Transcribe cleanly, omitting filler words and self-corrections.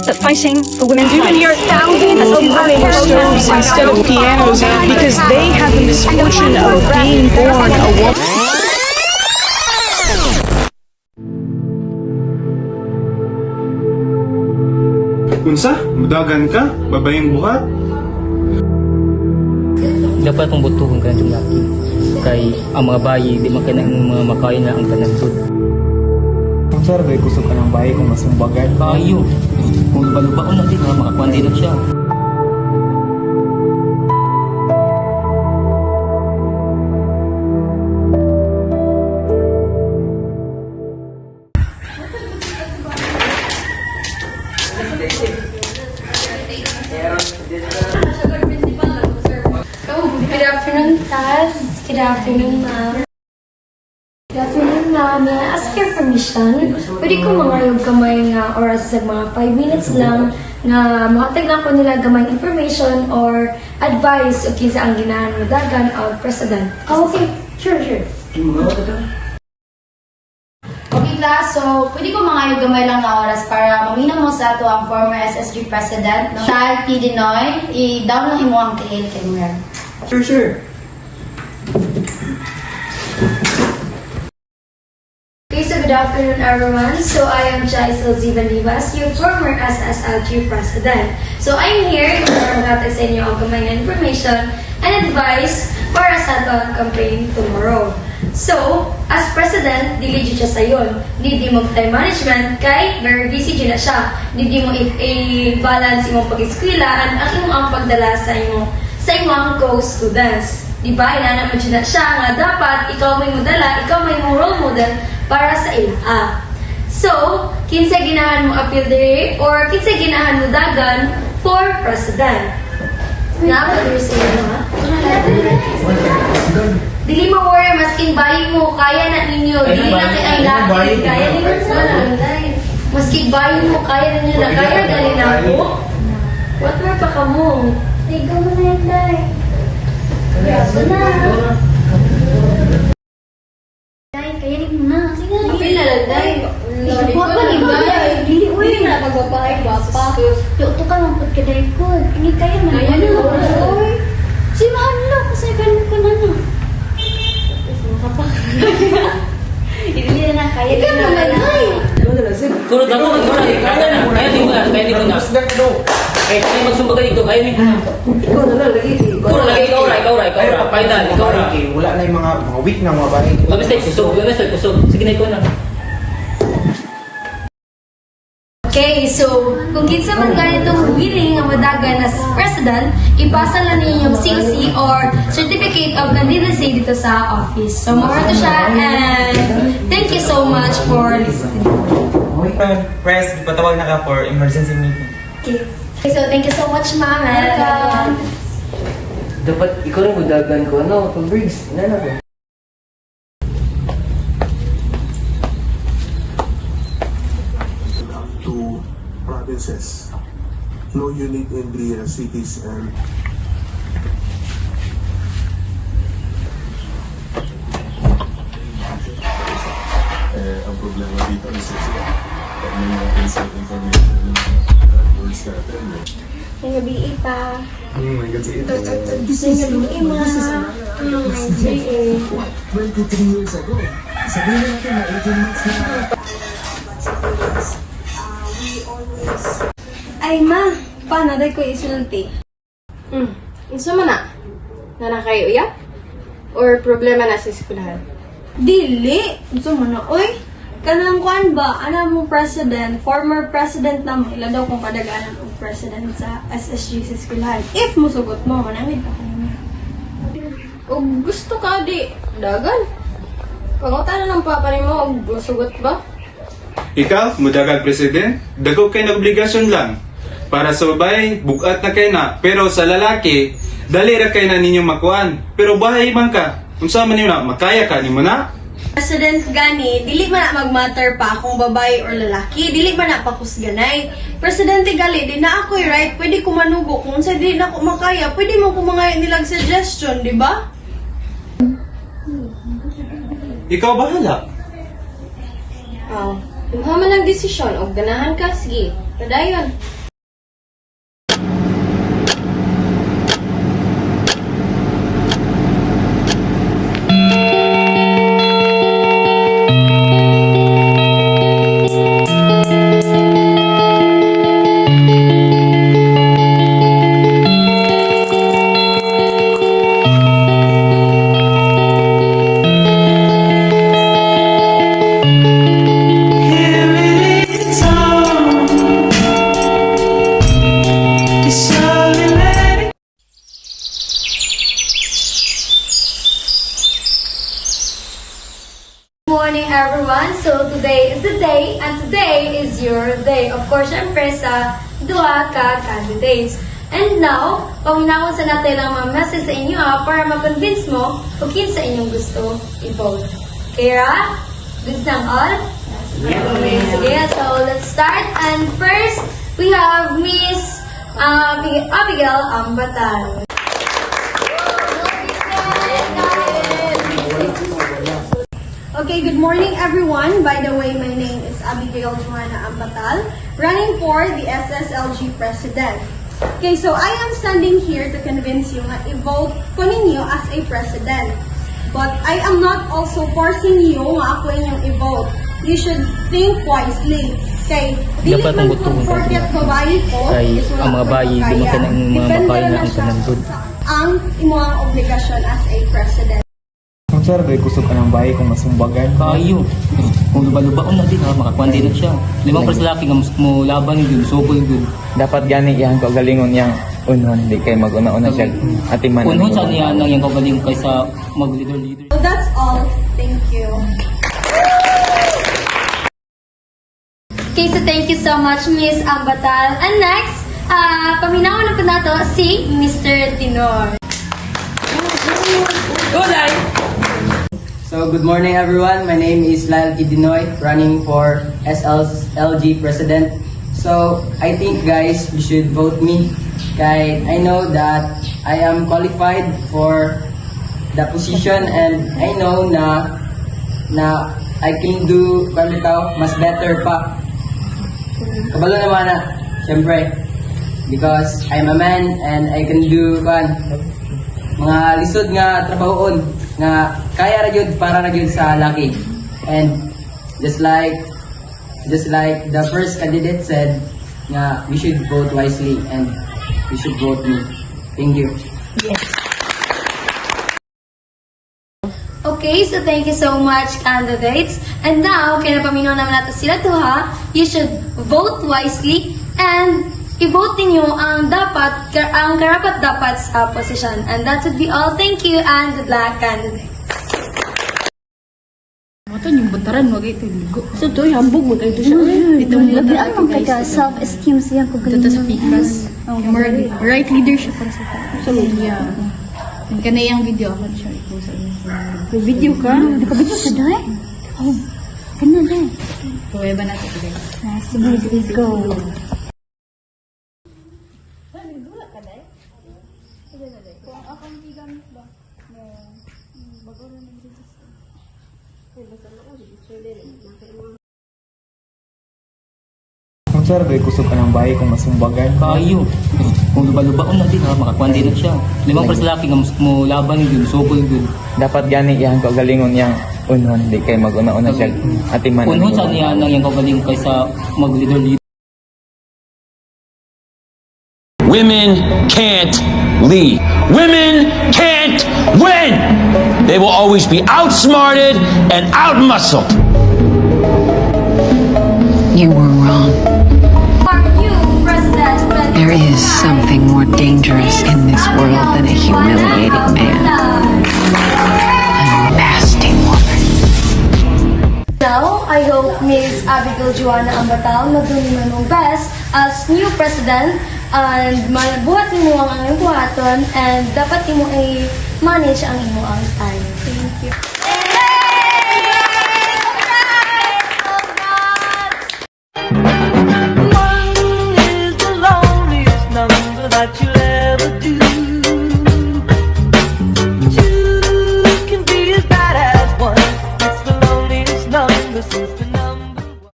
That fighting for women's rights. Even here, thousands of women were stoves instead of pianos because they had the misfortune of being born a woman. Unsa? Mudagan ka? Babayang buhat? Dapat mong butuhon ka ng laki. Kay ang mga bayi, di makina ang mga makain na ang tanantod. Kung sir, may gusto ka ng bahay kung masumbagan. Bayo. Kung luba-lubaon natin, makakuha din na siya. Good afternoon, Taz. Good afternoon, ma'am. Good afternoon, ma'am. May I ask your permission? Pwede ko mangayog kamay nga oras sa mga 5 minutes lang nga makatag lang ko nila gamay information or advice o kinsa ang ginahan mo dagan o president. Oh, okay. Sure. Okay, class. So, pwede ko mangayog gamay lang na oras para maminaw mo sa ato ang former SSG President, no? Charles P. Dinoy. I-down lang imo ang kahil kay Mural. Sure. Okay, so good afternoon, everyone. So I am Jaisel Zivanivas, your former SSLG president. So I'm here para maghatag sa inyo ang kamay nga information and advice para sa ato campaign tomorrow. So, as president, dili jud siya sayon. Di mo time management kay very busy jud na siya. Di mo i-balance imong pag-eskwelahan ang imong pagdala sa imong co-students. Diba? Inana mo dyan na siya nga dapat ikaw may modala, ikaw may role model para sa ila. So, kinsa ginahan mo appeal diri or kinsa ginahan mo dagan for president. Nakapagir sa iyo, ha? Dili mo worry, masking bayi mo, kaya na ninyo. Dili na kay ang laki. Kaya ninyo na. Masking bayi mo, kaya na ninyo na. Kaya gali na ako. What more pa ka mo? Ikaw mo na yung day. Yaso na. Day, kaya rin mo na. Sige na. Kapil na lang, day. Huwag pa ni day. Dili, uy. Dili na magbabahay, guwapa. Tuto ka lang po ka, day ko. Hindi kaya man. Kaya na mo. Si Mahalo, kasi ganun ko na na. Hindi na kaya. Ikaw naman, day. Kurot ako, kaya di mo na. Kaya magsumbaga dito, kaya di mo na. Ikaw na lang, lagi. Kurot lagi, ikaw ra. Paitan, ikaw ra. Wala na yung mga weak na mga bahay. Mabistay, kusog. Sige na, ikaw na. Okay, so kung kinsa man ganitong willing nga madagan as president, ipasa lang ninyo yung COC or Certificate of Candidacy dito sa office. So, more to siya and thank you so much for listening. Press, patawag na ka for emergency meeting. Okay, so thank you so much, ma'am. Welcome. Dapat ikaw rin mudagan ko, ano, kung Briggs, inana ko. To provinces. No unit in the cities and ang problema dito is pag may mga inside information words natin. May gabi pa. My God, May gabi ma. 23 years ago. Sabihin natin na 18 months na. Ay, ma. Paano? Dahil ko isulti. Inso man na? Na kayo uyak? Or problema na sa eskwelahan? Dili. Gusto mo na, oy. Kanang kuan ba? Ano mo president, former president na mo. Ila daw kung kadaganan ang president sa SSG sa eskwelahan. If musugot mo, manamit ako naman. O gusto ka di, dagan. Pangutan na ng papa ni mo, masugot ba? Ikaw, mudagan president, dagog kay na obligasyon lang. Para sa babae, bugat na kay na. Pero sa lalaki, dali ra kay na ninyo makuan. Pero bahay man ka. Unsa man niyo na, makaya ka nimo na? President gani, dili man na mag-matter pa kung babae or lalaki, dili man na pakusganay. Presidente gali, di na ako'y right, pwede ko manugo. Kung sa di na ko makaya, pwede mo ko mga nilag suggestion, di ba? Ikaw bahala. Kung man ang desisyon o ganahan ka, sige. Padayon. Good morning everyone. So today is the day and today is your day. Of course, syempre sa duha ka candidates. And now, paminawon sa natin ang mga message sa inyo para ma-convince mo kung kinsa inyong gusto i-vote. Kira, goods ng all? Okay, sige. So let's start. And first, we have Miss Abigail Ambatal. Okay, good morning everyone. By the way, my name is Abigail Joanna Ambatal, running for the SSLG President. Okay, so I am standing here to convince you na i-vote ko ninyo as a President. But I am not also forcing you nga ako inyong i-vote. You should think wisely. Okay, dili Dapat man ang kung butong porket babae ko, Kay is wala ang mga ko bayi, kaya. di man kanang mga Depende babae na na ang siya panandod. ang imuang obligasyon as a President. Kung sir, do'y kusog ka ng bahay kung masumbagan. Kayo. Kung luba-lubaon na din ha, makakuan din na siya. Limang para sa laki nga mo laban yun, suboy yun. Dapat gani iyan ko galingon yang unon, di kay mag-una-una siya. Atiman. Unhon sa niya nang yung kagaling kaysa mag-leader-leader. So that's all. Thank you. Okay, so thank you so much, Miss Ambatal. And next, paminawan na po nato si Mr. Tinor. So, good morning everyone. My name is Lyle Kidinoy, running for SLG President. So, I think guys, you should vote me. Kaya I know that I am qualified for the position and I know na I can do mas better pa. Kabalo naman na, syempre. Because I'm a man and I can do mga lisod nga trabahoon nga kaya ra gyud para ra gyud sa laki. And just like the first candidate said nga we should vote wisely and we should vote me. Thank you. Okay, so thank you so much, candidates. And now, kinapaminaw naman natin sila duha. You should vote wisely and i-vote ninyo ang karapat-dapat sa posisyon. And that would be all. Thank you and good luck, candidates. Yung bataran, wag ito ligo. So, to, hambog mo kayo siya. Ito mo Labi ang kaya self-esteem siya ko Dito sa Picas. Right leadership para sa Picas. Yeah. Yung kanayang video ako siya. Video ka? Di ka video sa day? Oh, kanya day. Pwede ba natin ito? Sige, go. Kung sir, do'y kusog ka ng bahay kung masumbagan. Kayo. Kung luba-lubaon na din ha, makakuan din na siya. Limang para sa laki nga mo laban yun, suboy yun. Dapat gani iyan ko galingon yang unon, di kay mag-una-una siya. Atiman. Unhon sa niya nang yung kagaling kaysa mag-leader-leader. Women can't lead. Women can't win. They will always be outsmarted and outmuscled. You were wrong. Are you President? There is something more dangerous in this world than a humiliating man. A nasty woman. Now, I hope Miss Abigail Joanna Ambatal magdumi mo best as new President and buhat mo ang aming buhaton and dapat mo i-manage ang imo ang time. Thank you.